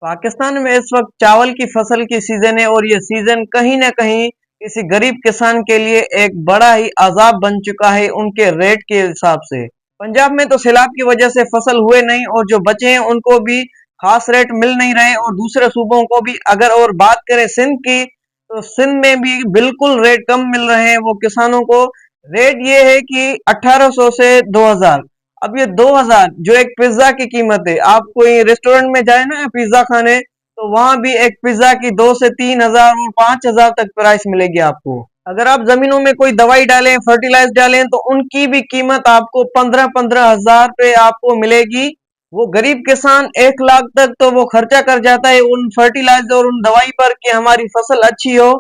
पाकिस्तान में इस वक्त चावल की फसल की सीजन है और ये सीजन कहीं ना कहीं किसी गरीब किसान के लिए एक बड़ा ही अजाब बन चुका है उनके रेट के हिसाब से। पंजाब में तो सैलाब की वजह से फसल हुए नहीं और जो बचे हैं उनको भी खास रेट मिल नहीं रहे और दूसरे सूबों को भी अगर और बात करें सिंध की तो सिंध में भी बिल्कुल रेट कम मिल रहे हैं वो किसानों को। रेट ये है कि 1800 से 2000। अब ये 2000 जो एक पिज्जा की कीमत है, आप कोई रेस्टोरेंट में जाए ना पिज्जा खाने तो वहां भी एक पिज्जा की 2 से 3 हजार और 5 हजार तक प्राइस मिलेगी आपको। अगर आप जमीनों में कोई दवाई डालें फर्टिलाइज डालें तो उनकी भी कीमत आपको 15-15 हजार पे आपको मिलेगी। वो गरीब किसान 1 लाख तक तो वो खर्चा कर जाता है उन फर्टिलाइजर और उन दवाई पर कि हमारी फसल अच्छी हो।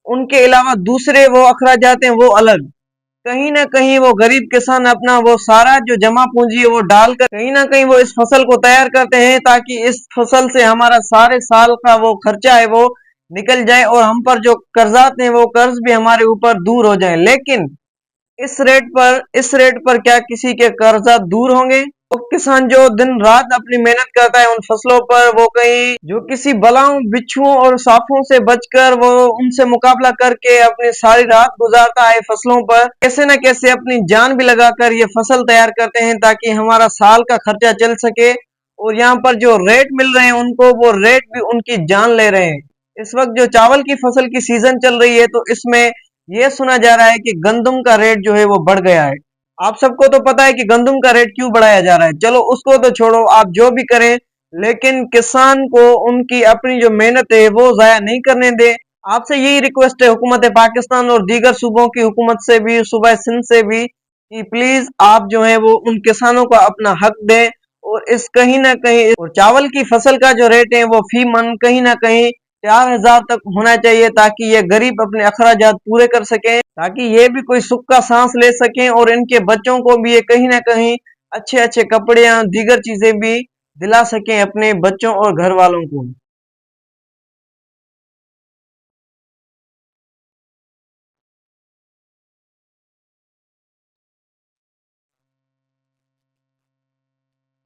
उनके अलावा दूसरे वो अखराजात हैं वो अलग। कहीं ना कहीं वो गरीब किसान अपना वो सारा जो जमा पूंजी है वो डालकर कहीं ना कहीं वो इस फसल को तैयार करते हैं ताकि इस फसल से हमारा सारे साल का वो खर्चा है वो निकल जाए और हम पर जो कर्जात हैं वो कर्ज भी हमारे ऊपर दूर हो जाए। लेकिन इस रेट पर क्या किसी के कर्जा दूर होंगे? वो किसान जो दिन रात अपनी मेहनत करता है उन फसलों पर, वो कहीं जो किसी बलाओं बिच्छुओं और सांपों से बचकर वो उनसे मुकाबला करके अपनी सारी रात गुजारता है फसलों पर, कैसे न कैसे अपनी जान भी लगाकर ये फसल तैयार करते हैं ताकि हमारा साल का खर्चा चल सके। और यहाँ पर जो रेट मिल रहे हैं उनको, वो रेट भी उनकी जान ले रहे हैं। इस वक्त जो चावल की फसल की सीजन चल रही है तो इसमें ये सुना जा रहा है कि गंदम का रेट जो है वो बढ़ गया है। आप सबको तो पता है कि गंदम का रेट क्यों बढ़ाया जा रहा है, चलो उसको तो छोड़ो, आप जो भी करें लेकिन किसान को उनकी अपनी जो मेहनत है वो जाया नहीं करने दे। आपसे यही रिक्वेस्ट है हुकूमत पाकिस्तान और दीगर सूबों की हुकूमत से भी, सूबा सिंध से भी, कि प्लीज आप जो है वो उन किसानों को अपना हक दें। और इस कहीं ना कहीं और चावल की फसल का जो रेट है वो फी मन कहीं ना कहीं 4000 तक होना चाहिए ताकि ये गरीब अपने अखराजात पूरे कर सकें, ताकि ये भी कोई सुख का सांस ले सकें और इनके बच्चों को भी ये कहीं ना कहीं अच्छे अच्छे कपड़े या दीगर चीजें भी दिला सकें अपने बच्चों और घर वालों को।